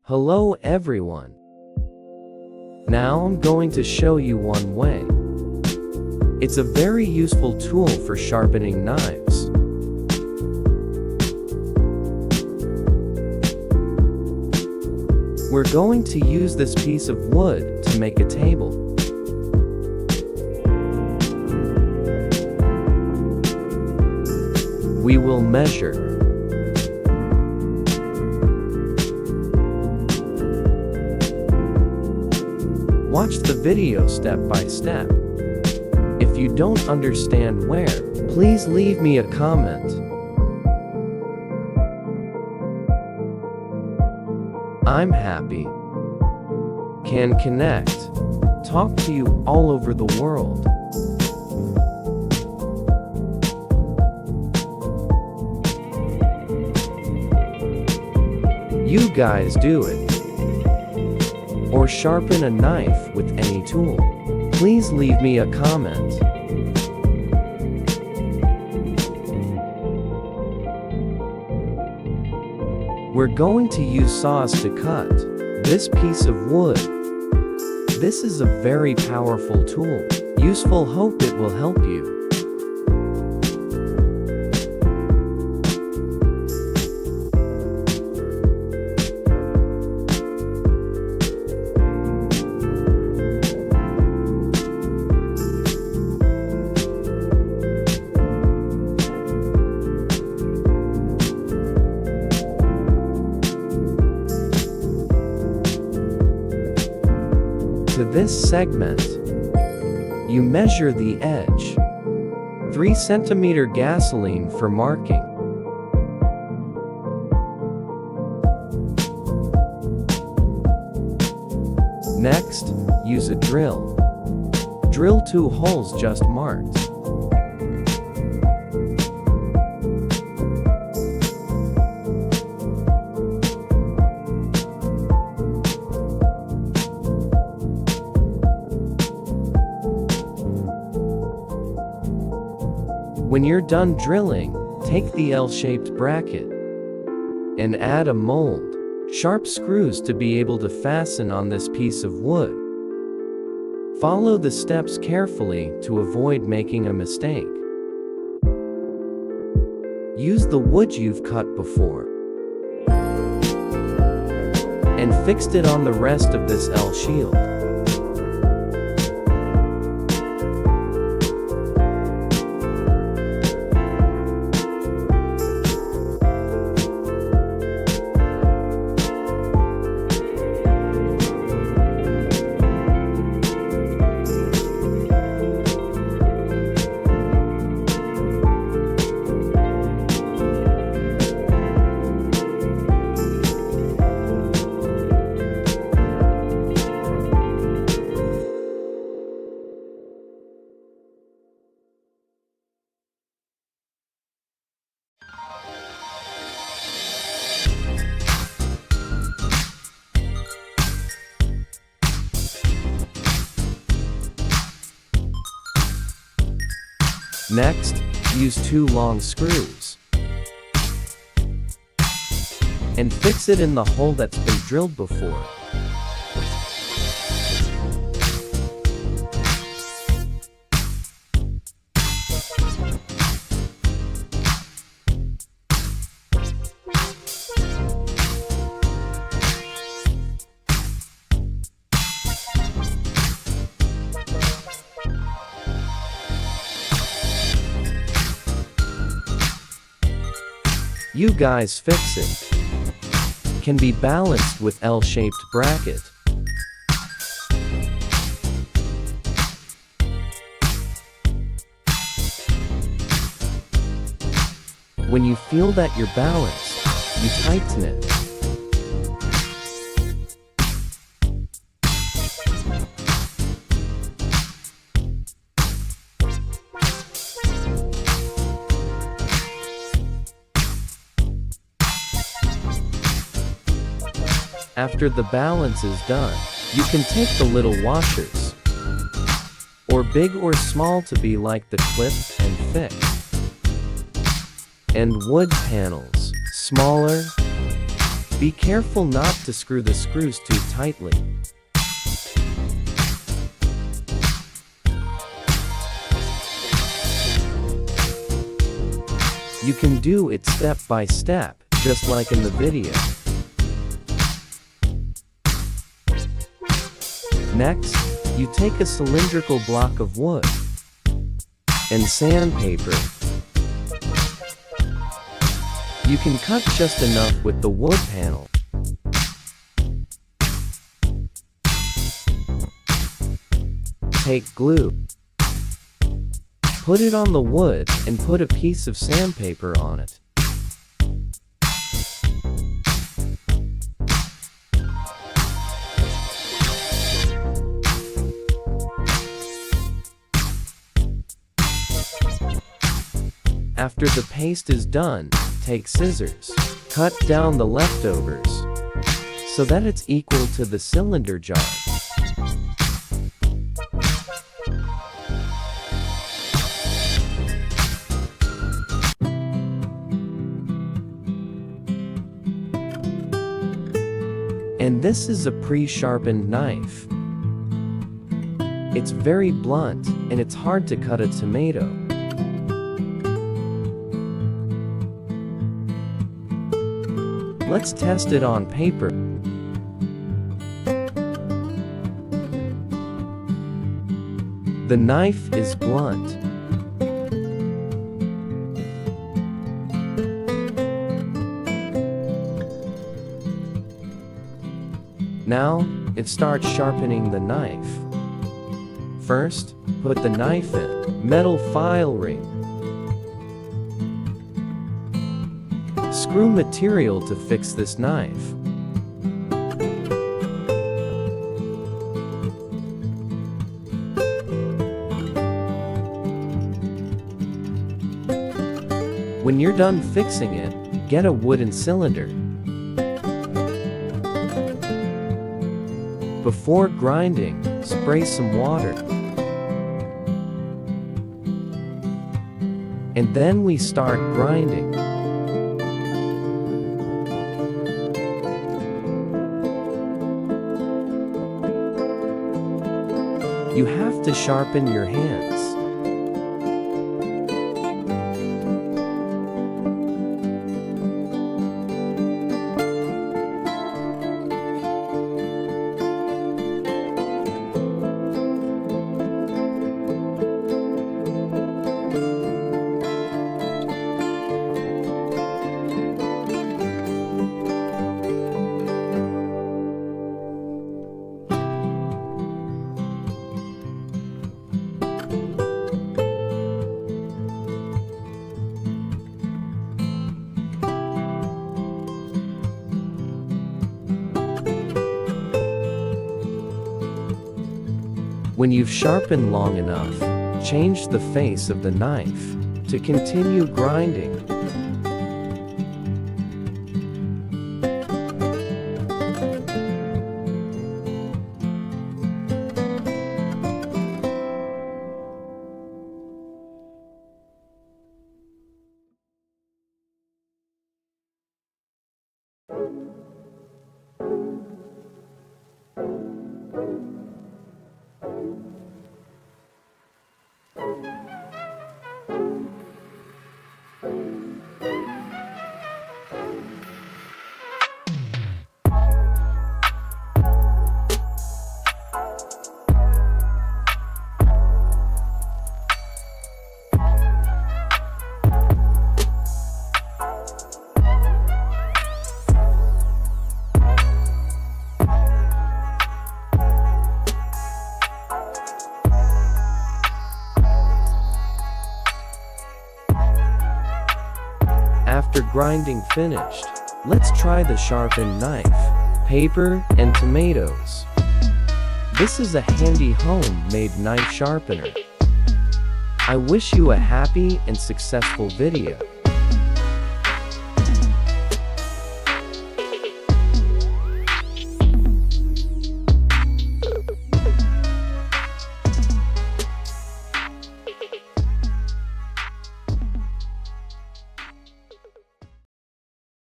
Hello everyone. Now I'm going to show you one way. It's a very useful tool for sharpening knives. We're going to use this piece of wood to make a table. We will measure. Watch the video step by step. If you don't understand where, please leave me a comment. I'm happy. Can connect. Talk to you all over the world. You guys do it. Or sharpen a knife with any tool. Please leave me a comment. We're going to use saws to cut this piece of wood. This is a very powerful tool. Useful, hope it will help you. To this segment, you measure the edge. 3 cm gasoline for marking. Next, use a drill. Drill 2 holes just marked. When you're done drilling, take the L-shaped bracket and add a mold, sharp screws to be able to fasten on this piece of wood. Follow the steps carefully to avoid making a mistake. Use the wood you've cut before and fixed it on the rest of this L-shield. Next, use 2 long screws and fix it in the hole that's been drilled before. You guys fix it. Can be balanced with L-shaped bracket. When you feel that you're balanced, you tighten it. After the balance is done, you can take the little washers, or big or small to be like the clip and fix, and wood panels, smaller Be careful not to screw the screws too tightly. You can do it step by step, just like in the video. Next, you take a cylindrical block of wood and sandpaper. You can cut just enough with the wood panel. Take glue. Put it on the wood and put a piece of sandpaper on it. After the paste is done, take scissors. Cut down the leftovers so that it's equal to the cylinder jar. And this is a pre-sharpened knife. It's very blunt, and it's hard to cut a tomato. Let's test it on paper. The knife is blunt. Now, it starts sharpening the knife. First, put the knife in metal file ring. Screw material to fix this knife. When you're done fixing it, get a wooden cylinder. Before grinding, spray some water. And then we start grinding. You have to sharpen your hands. When you've sharpened long enough, change the face of the knife to continue grinding. After grinding finished, let's try the sharpened knife, paper, and tomatoes. This is a handy homemade knife sharpener. I wish you a happy and successful video.